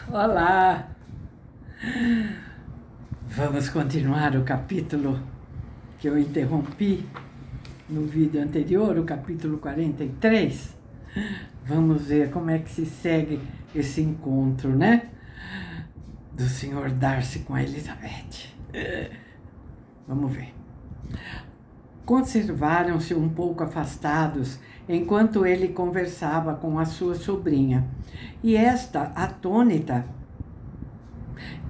Olá! Vamos continuar o capítulo que eu interrompi no vídeo anterior, o capítulo 43. Vamos ver como é que se segue esse encontro, né? Do Sr. Darcy com a Elizabeth. Vamos ver. Conservaram-se um pouco afastados enquanto ele conversava com a sua sobrinha. E esta, atônita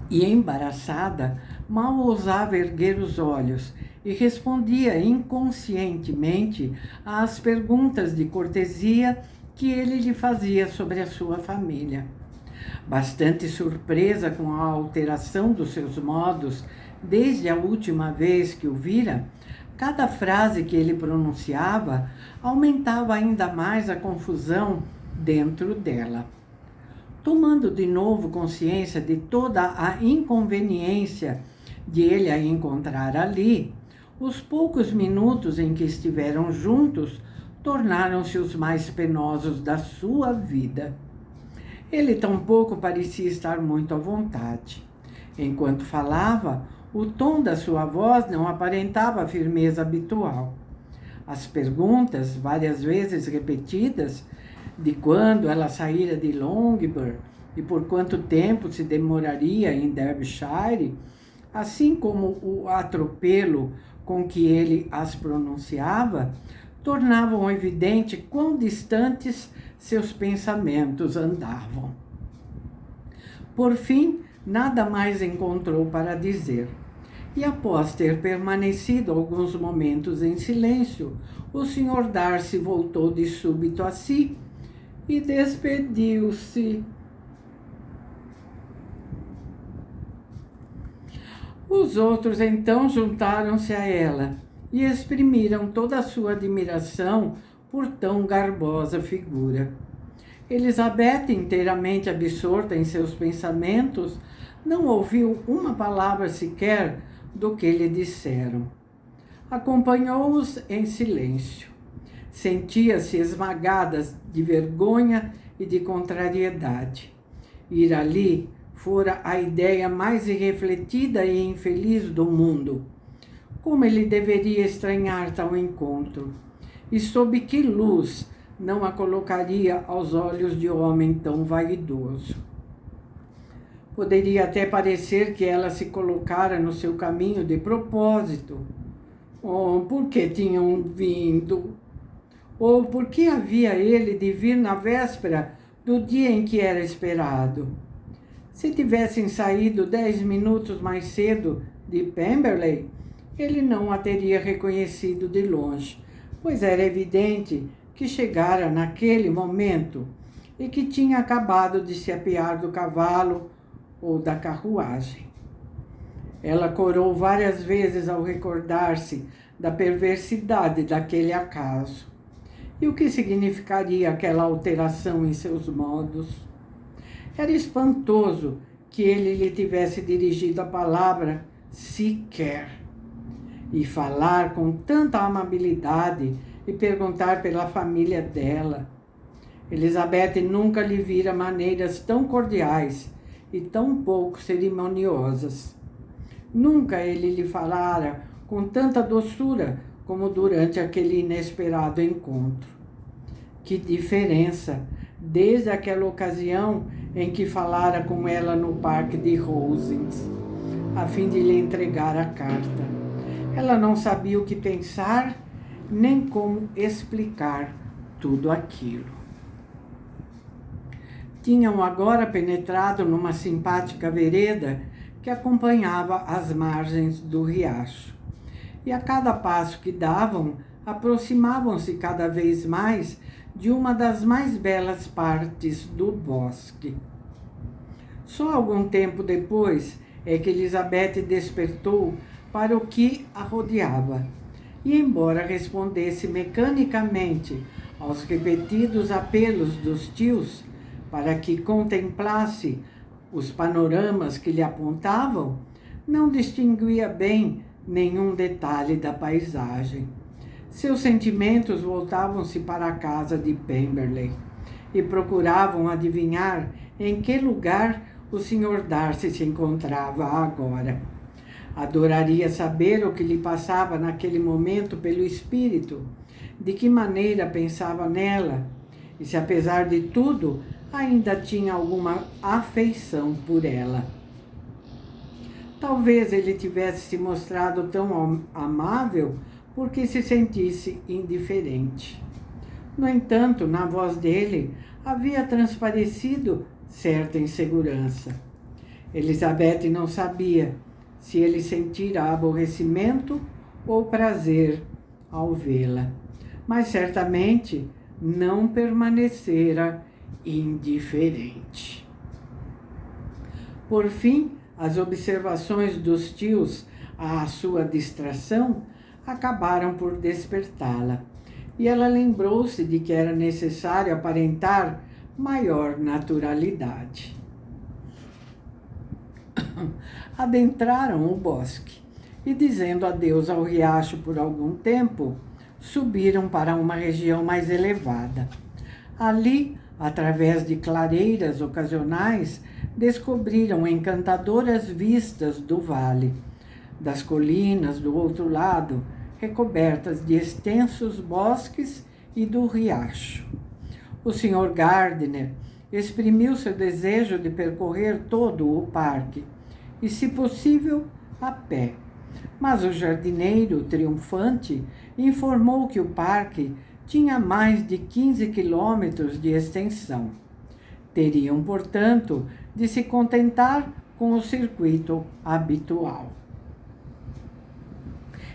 e embaraçada, mal ousava erguer os olhos e respondia inconscientemente às perguntas de cortesia que ele lhe fazia sobre a sua família. Bastante surpresa com a alteração dos seus modos desde a última vez que o vira, cada frase que ele pronunciava aumentava ainda mais a confusão dentro dela. Tomando de novo consciência de toda a inconveniência de ele a encontrar ali, os poucos minutos em que estiveram juntos tornaram-se os mais penosos da sua vida. Ele tampouco parecia estar muito à vontade. Enquanto falava, o tom da sua voz não aparentava a firmeza habitual. As perguntas, várias vezes repetidas, de quando ela saíra de Longbourn e por quanto tempo se demoraria em Derbyshire, assim como o atropelo com que ele as pronunciava, tornavam evidente quão distantes seus pensamentos andavam. Por fim, nada mais encontrou para dizer. E após ter permanecido alguns momentos em silêncio, o Sr. Darcy voltou de súbito a si e despediu-se. Os outros então juntaram-se a ela e exprimiram toda a sua admiração por tão garbosa figura. Elizabeth, inteiramente absorta em seus pensamentos, não ouviu uma palavra sequer do que lhe disseram. Acompanhou-os em silêncio. Sentia-se esmagada de vergonha e de contrariedade. Ir ali fora a ideia mais irrefletida e infeliz do mundo. Como ele deveria estranhar tal encontro? E sob que luz não a colocaria aos olhos de homem tão vaidoso? Poderia até parecer que ela se colocara no seu caminho de propósito. Oh, por que tinham vindo? Ou por que havia ele de vir na véspera do dia em que era esperado? Se tivessem saído 10 minutos mais cedo de Pemberley, ele não a teria reconhecido de longe, pois era evidente que chegara naquele momento e que tinha acabado de se apear do cavalo ou da carruagem. Ela corou várias vezes ao recordar-se da perversidade daquele acaso. E o que significaria aquela alteração em seus modos? Era espantoso que ele lhe tivesse dirigido a palavra sequer, e falar com tanta amabilidade e perguntar pela família dela. Elizabeth nunca lhe vira maneiras tão cordiais e tão pouco cerimoniosas. Nunca ele lhe falara com tanta doçura como durante aquele inesperado encontro. Que diferença, desde aquela ocasião em que falara com ela no parque de Rosings, a fim de lhe entregar a carta. Ela não sabia o que pensar, nem como explicar tudo aquilo. Tinham agora penetrado numa simpática vereda que acompanhava as margens do riacho. E a cada passo que davam, aproximavam-se cada vez mais de uma das mais belas partes do bosque. Só algum tempo depois é que Elizabeth despertou para o que a rodeava, e embora respondesse mecanicamente aos repetidos apelos dos tios para que contemplasse os panoramas que lhe apontavam, não distinguia bem nenhum detalhe da paisagem. Seus sentimentos voltavam-se para a casa de Pemberley e procuravam adivinhar em que lugar o Sr. Darcy se encontrava agora. Adoraria saber o que lhe passava naquele momento pelo espírito, de que maneira pensava nela, e se apesar de tudo ainda tinha alguma afeição por ela. Talvez ele tivesse se mostrado tão amável porque se sentisse indiferente. No entanto, na voz dele havia transparecido certa insegurança. Elizabeth não sabia se ele sentira aborrecimento ou prazer ao vê-la, mas certamente não permanecera indiferente. Por fim, as observações dos tios à sua distração acabaram por despertá-la, e ela lembrou-se de que era necessário aparentar maior naturalidade. Adentraram o bosque e, dizendo adeus ao riacho por algum tempo, subiram para uma região mais elevada. Ali, através de clareiras ocasionais, descobriram encantadoras vistas do vale, das colinas do outro lado, recobertas de extensos bosques, e do riacho. O Sr. Gardiner exprimiu seu desejo de percorrer todo o parque, e, se possível, a pé. Mas o jardineiro, triunfante, informou que o parque tinha mais de 15 quilômetros de extensão. Teriam, portanto, de se contentar com o circuito habitual.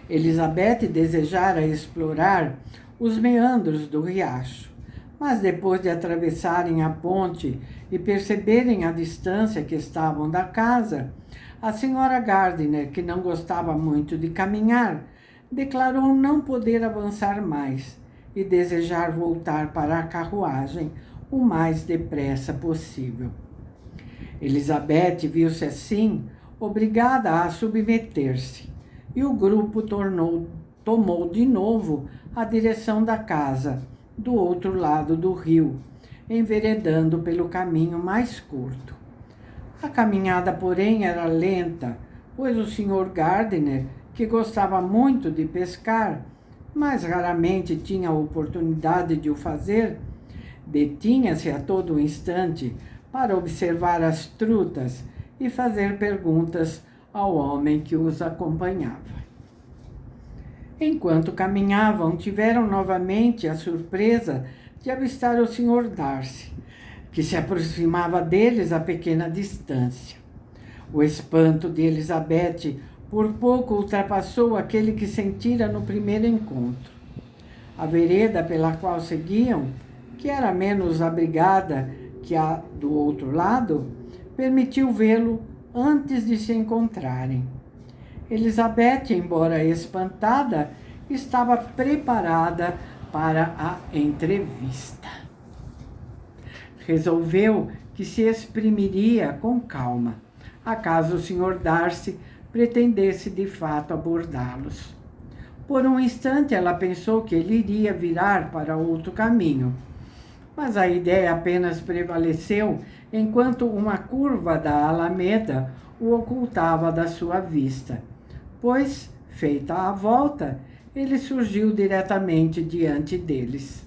Elizabeth desejara explorar os meandros do riacho, mas depois de atravessarem a ponte e perceberem a distância que estavam da casa, a senhora Gardiner, que não gostava muito de caminhar, declarou não poder avançar mais e desejar voltar para a carruagem o mais depressa possível. Elizabeth viu-se assim obrigada a submeter-se, e o grupo tomou de novo a direção da casa, do outro lado do rio, enveredando pelo caminho mais curto. A caminhada, porém, era lenta, pois o Sr. Gardiner, que gostava muito de pescar, mas raramente tinha a oportunidade de o fazer, detinha-se a todo instante para observar as trutas e fazer perguntas ao homem que os acompanhava. Enquanto caminhavam, tiveram novamente a surpresa de avistar o Sr. Darcy, que se aproximava deles a pequena distância. O espanto de Elizabeth por pouco ultrapassou aquele que sentira no primeiro encontro. A vereda pela qual seguiam, que era menos abrigada que a do outro lado, permitiu vê-lo antes de se encontrarem. Elizabeth, embora espantada, estava preparada para a entrevista. Resolveu que se exprimiria com calma, acaso o Sr. Darcy pretendesse de fato abordá-los. Por um instante ela pensou que ele iria virar para outro caminho, mas a ideia apenas prevaleceu enquanto uma curva da alameda o ocultava da sua vista, pois, feita a volta, ele surgiu diretamente diante deles.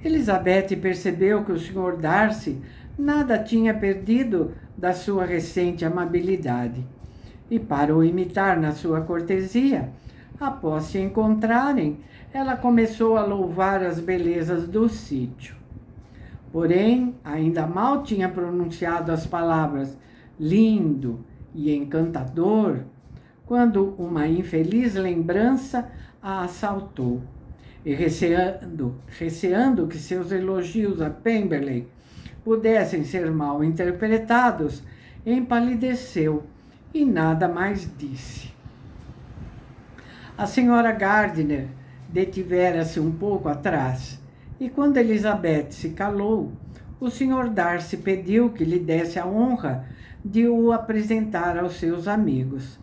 Elizabeth percebeu que o Sr. Darcy nada tinha perdido da sua recente amabilidade, e para o imitar na sua cortesia, após se encontrarem, ela começou a louvar as belezas do sítio. Porém, ainda mal tinha pronunciado as palavras lindo e encantador, quando uma infeliz lembrança a assaltou, e receando que seus elogios a Pemberley pudessem ser mal interpretados, empalideceu e nada mais disse. A senhora Gardiner detivera-se um pouco atrás, e quando Elizabeth se calou, o Sr. Darcy pediu que lhe desse a honra de o apresentar aos seus amigos.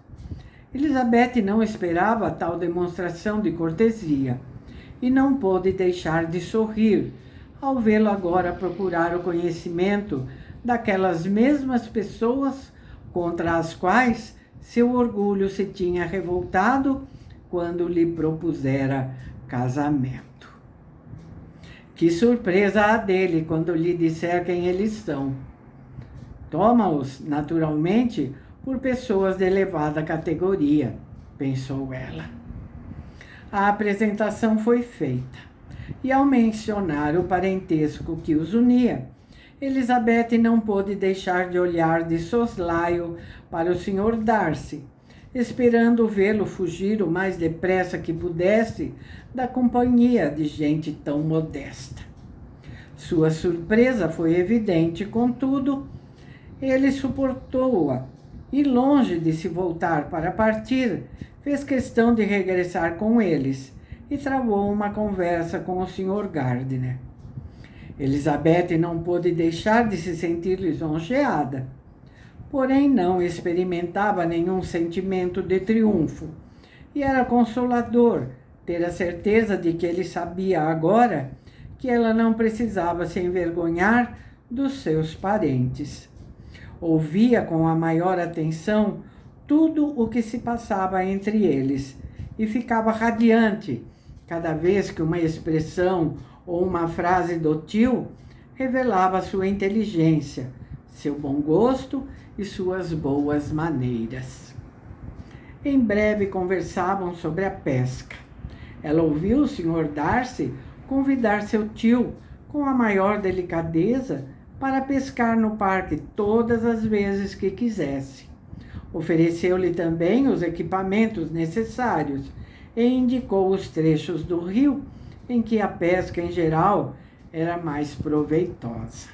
Elizabeth não esperava tal demonstração de cortesia e não pôde deixar de sorrir ao vê-lo agora procurar o conhecimento daquelas mesmas pessoas contra as quais seu orgulho se tinha revoltado quando lhe propusera casamento. Que surpresa a dele quando lhe disser quem eles são. Toma-os, naturalmente, por pessoas de elevada categoria, pensou ela. A apresentação foi feita, e ao mencionar o parentesco que os unia, Elizabeth não pôde deixar de olhar de soslaio para o Sr. Darcy, esperando vê-lo fugir o mais depressa que pudesse da companhia de gente tão modesta. Sua surpresa foi evidente, contudo, ele suportou-a e, longe de se voltar para partir, fez questão de regressar com eles e travou uma conversa com o Sr. Gardiner. Elizabeth não pôde deixar de se sentir lisonjeada, porém não experimentava nenhum sentimento de triunfo, e era consolador ter a certeza de que ele sabia agora que ela não precisava se envergonhar dos seus parentes. Ouvia com a maior atenção tudo o que se passava entre eles e ficava radiante cada vez que uma expressão ou uma frase do tio revelava sua inteligência, seu bom gosto e suas boas maneiras. Em breve conversavam sobre a pesca. Ela ouviu o Sr. Darcy convidar seu tio, com a maior delicadeza, para pescar no parque todas as vezes que quisesse. Ofereceu-lhe também os equipamentos necessários e indicou os trechos do rio em que a pesca em geral era mais proveitosa.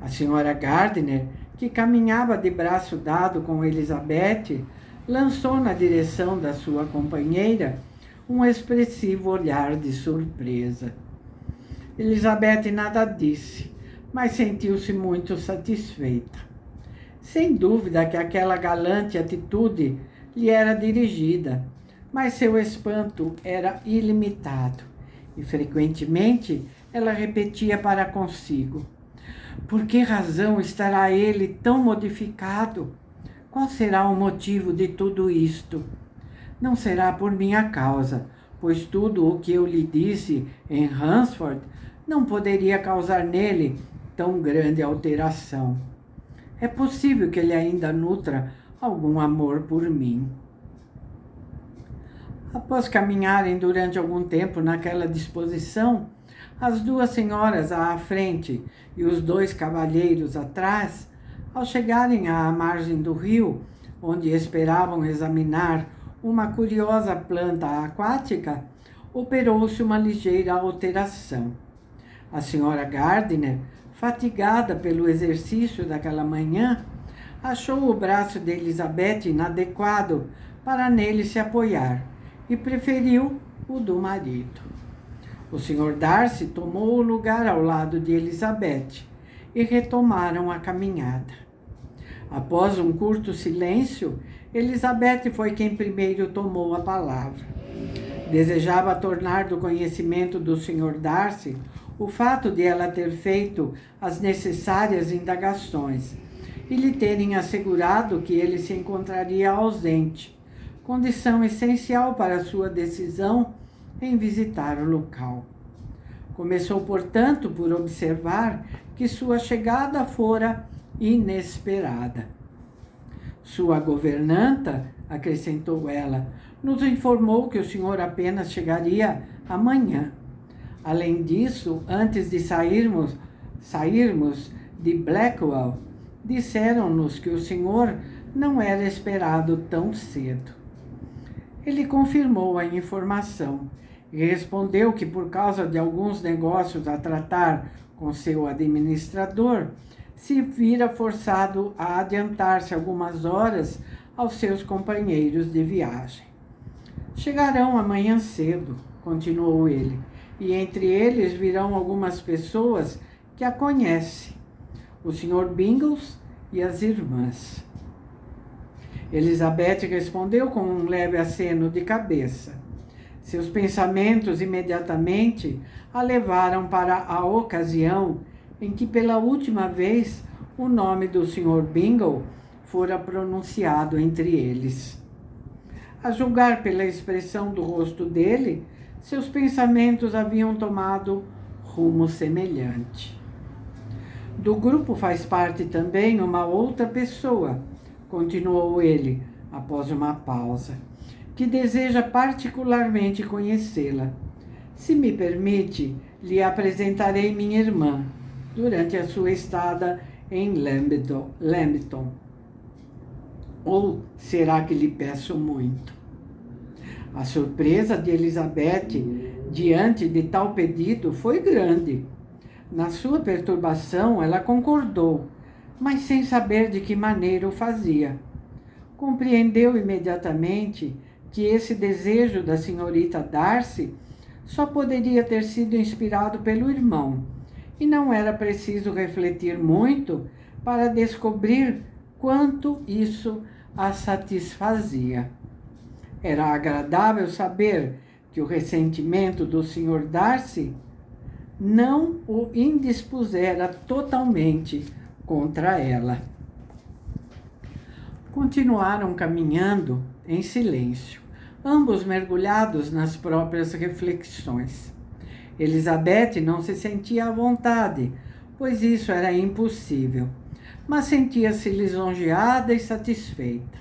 A senhora Gardiner, que caminhava de braço dado com Elizabeth, lançou na direção da sua companheira um expressivo olhar de surpresa. Elizabeth nada disse, mas sentiu-se muito satisfeita. Sem dúvida que aquela galante atitude lhe era dirigida, mas seu espanto era ilimitado e frequentemente ela repetia para consigo: por que razão estará ele tão modificado? Qual será o motivo de tudo isto? Não será por minha causa, pois tudo o que eu lhe disse em Hunsford não poderia causar nele tão grande alteração. É possível que ele ainda nutra algum amor por mim. Após caminharem durante algum tempo naquela disposição, as duas senhoras à frente e os dois cavalheiros atrás, ao chegarem à margem do rio, onde esperavam examinar uma curiosa planta aquática, operou-se uma ligeira alteração. A senhora Gardiner, fatigada pelo exercício daquela manhã, achou o braço de Elizabeth inadequado para nele se apoiar e preferiu o do marido. O Sr. Darcy tomou o lugar ao lado de Elizabeth e retomaram a caminhada. Após um curto silêncio, Elizabeth foi quem primeiro tomou a palavra. Desejava tornar do conhecimento do Sr. Darcy o fato de ela ter feito as necessárias indagações e lhe terem assegurado que ele se encontraria ausente, condição essencial para sua decisão em visitar o local. Começou, portanto, por observar que sua chegada fora inesperada. Sua governanta, acrescentou ela, nos informou que o senhor apenas chegaria amanhã. Além disso, antes de sairmos de Blackwell, disseram-nos que o senhor não era esperado tão cedo. Ele confirmou a informação e respondeu que, por causa de alguns negócios a tratar com seu administrador, se vira forçado a adiantar-se algumas horas aos seus companheiros de viagem. Chegarão amanhã cedo, continuou ele, e entre eles virão algumas pessoas que a conhecem, o Sr. Bingles e as irmãs. Elizabeth respondeu com um leve aceno de cabeça. Seus pensamentos imediatamente a levaram para a ocasião em que pela última vez o nome do Sr. Bingle fora pronunciado entre eles. A julgar pela expressão do rosto dele, seus pensamentos haviam tomado rumo semelhante. Do grupo faz parte também uma outra pessoa, continuou ele, após uma pausa, que deseja particularmente conhecê-la. Se me permite, lhe apresentarei minha irmã, durante a sua estada em Lambton. Ou será que lhe peço muito? A surpresa de Elizabeth diante de tal pedido foi grande. Na sua perturbação, ela concordou, mas sem saber de que maneira o fazia. Compreendeu imediatamente que esse desejo da senhorita Darcy só poderia ter sido inspirado pelo irmão, e não era preciso refletir muito para descobrir quanto isso a satisfazia. Era agradável saber que o ressentimento do Sr. Darcy não o indispusera totalmente contra ela. Continuaram caminhando em silêncio, ambos mergulhados nas próprias reflexões. Elizabeth não se sentia à vontade, pois isso era impossível, mas sentia-se lisonjeada e satisfeita.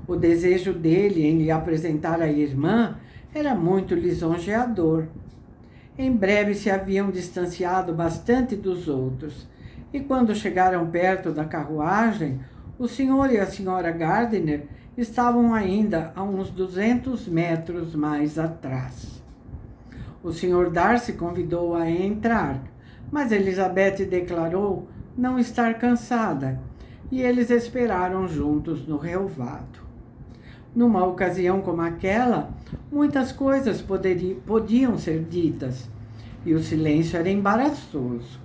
O desejo dele em lhe apresentar a irmã era muito lisonjeador. Em breve se haviam distanciado bastante dos outros, e quando chegaram perto da carruagem, o senhor e a senhora Gardiner estavam ainda a uns 200 metros mais atrás. O senhor Darcy convidou-a a entrar, mas Elizabeth declarou não estar cansada, e eles esperaram juntos no relvado. Numa ocasião como aquela, muitas coisas podiam ser ditas, e o silêncio era embaraçoso.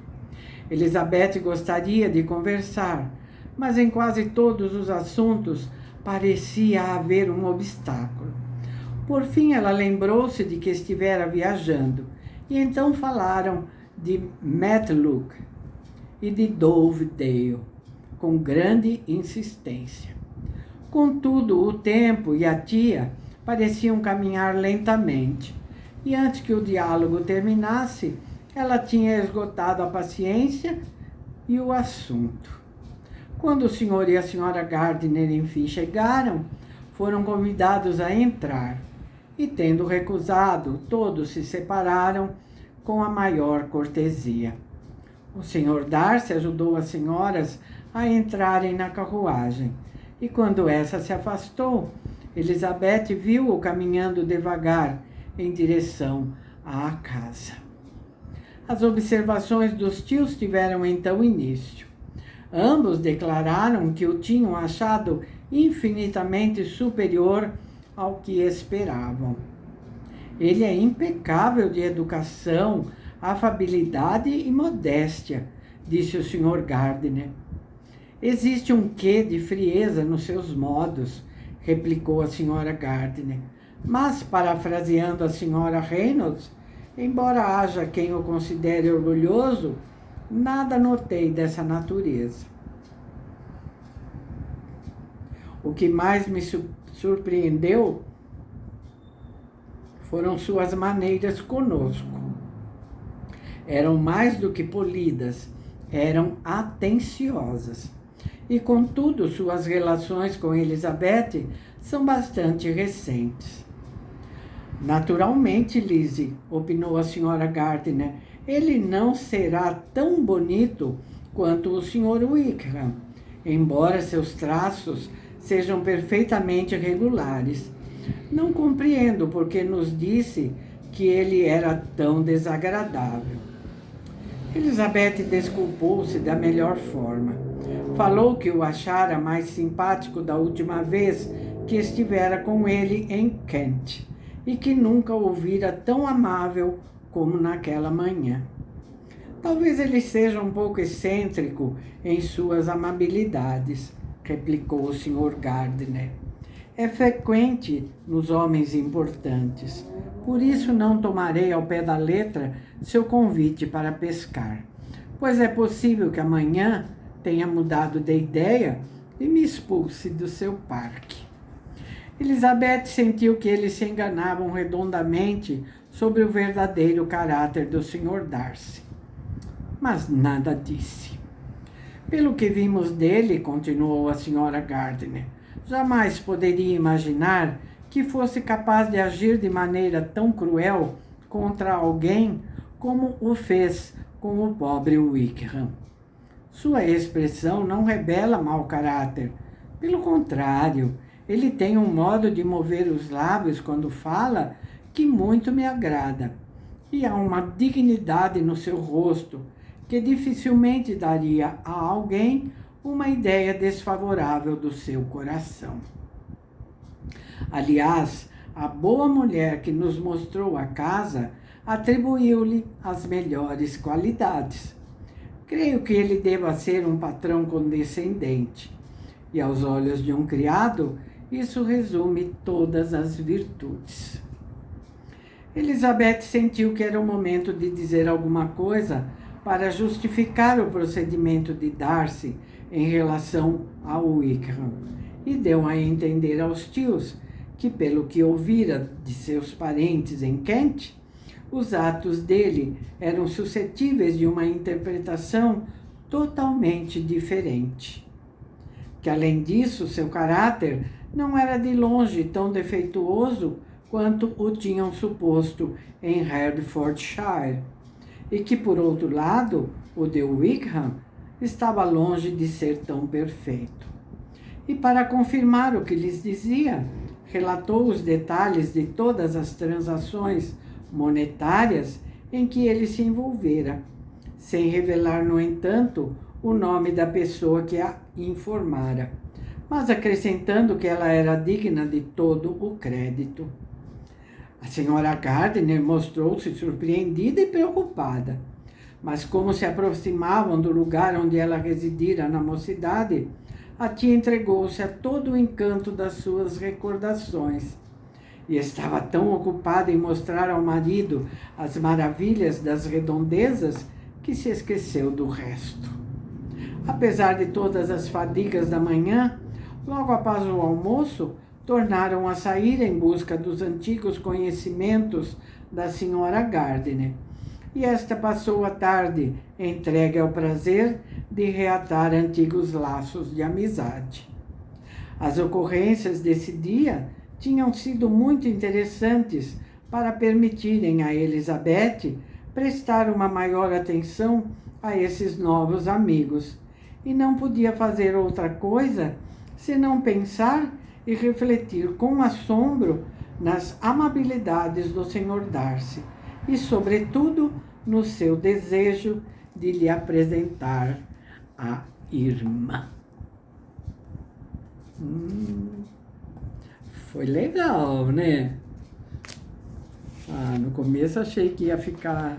Elizabeth gostaria de conversar, mas em quase todos os assuntos parecia haver um obstáculo. Por fim, ela lembrou-se de que estivera viajando, e então falaram de Matlock e de Dovedale, com grande insistência. Contudo, o tempo e a tia pareciam caminhar lentamente, e antes que o diálogo terminasse, ela tinha esgotado a paciência e o assunto. Quando o senhor e a senhora Gardiner, enfim, chegaram, foram convidados a entrar, e tendo recusado, todos se separaram com a maior cortesia. O senhor Darcy ajudou as senhoras a entrarem na carruagem, e quando essa se afastou, Elizabeth viu-o caminhando devagar em direção à casa. As observações dos tios tiveram então início. Ambos declararam que o tinham achado infinitamente superior ao que esperavam. Ele é impecável de educação, afabilidade e modéstia, disse o Sr. Gardiner. Existe um quê de frieza nos seus modos, replicou a Sra. Gardiner. Mas, parafraseando a Sra. Reynolds, embora haja quem o considere orgulhoso, nada notei dessa natureza. O que mais me surpreendeu foram suas maneiras conosco. Eram mais do que polidas, eram atenciosas. E, contudo, suas relações com Elizabeth são bastante recentes. Naturalmente, Lizzie, opinou a Sra. Gardiner, ele não será tão bonito quanto o Sr. Wickham, embora seus traços sejam perfeitamente regulares. Não compreendo porque nos disse que ele era tão desagradável. Elizabeth desculpou-se da melhor forma. Falou que o achara mais simpático da última vez que estivera com ele em Kent, e que nunca o vira tão amável como naquela manhã. Talvez ele seja um pouco excêntrico em suas amabilidades, replicou o Sr. Gardiner. É frequente nos homens importantes. Por isso não tomarei ao pé da letra seu convite para pescar. pois é possível que amanhã tenha mudado de ideia e me expulse do seu parque. Elizabeth sentiu que eles se enganavam redondamente sobre o verdadeiro caráter do Sr. Darcy, mas nada disse. Pelo que vimos dele, continuou a Sra. Gardiner, jamais poderia imaginar que fosse capaz de agir de maneira tão cruel contra alguém como o fez com o pobre Wickham. Sua expressão não revela mau caráter. Pelo contrário, ele tem um modo de mover os lábios quando fala que muito me agrada. E há uma dignidade no seu rosto que dificilmente daria a alguém uma ideia desfavorável do seu coração. Aliás, a boa mulher que nos mostrou a casa atribuiu-lhe as melhores qualidades. Creio que ele deva ser um patrão condescendente. E aos olhos de um criado, isso resume todas as virtudes. Elizabeth sentiu que era o momento de dizer alguma coisa para justificar o procedimento de Darcy em relação ao Wickham, e deu a entender aos tios que, pelo que ouvira de seus parentes em Kent, os atos dele eram suscetíveis de uma interpretação totalmente diferente. Que, além disso, seu caráter não era de longe tão defeituoso quanto o tinham suposto em Hertfordshire, e que, por outro lado, o de Wickham estava longe de ser tão perfeito. E para confirmar o que lhes dizia, relatou os detalhes de todas as transações monetárias em que ele se envolvera, sem revelar, no entanto, o nome da pessoa que a informara, mas acrescentando que ela era digna de todo o crédito. A Sra. Gardiner mostrou-se surpreendida e preocupada, mas como se aproximavam do lugar onde ela residira na mocidade, a tia entregou-se a todo o encanto das suas recordações e estava tão ocupada em mostrar ao marido as maravilhas das redondezas que se esqueceu do resto. Apesar de todas as fadigas da manhã, logo após o almoço, tornaram a sair em busca dos antigos conhecimentos da Sra. Gardiner, e esta passou a tarde entregue ao prazer de reatar antigos laços de amizade. As ocorrências desse dia tinham sido muito interessantes para permitirem a Elizabeth prestar uma maior atenção a esses novos amigos, e não podia fazer outra coisa senão pensar e refletir com assombro nas amabilidades do Sr. Darcy e, sobretudo, no seu desejo de lhe apresentar a irmã. Foi legal, né? No começo achei que ia ficar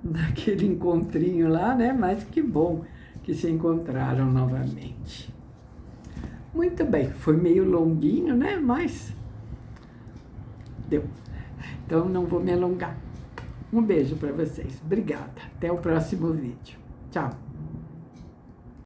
naquele encontrinho lá, né? Mas que bom que se encontraram novamente. Muito bem, foi meio longuinho, né? Mas deu. Então não vou me alongar. Um beijo para vocês. Obrigada. Até o próximo vídeo. Tchau.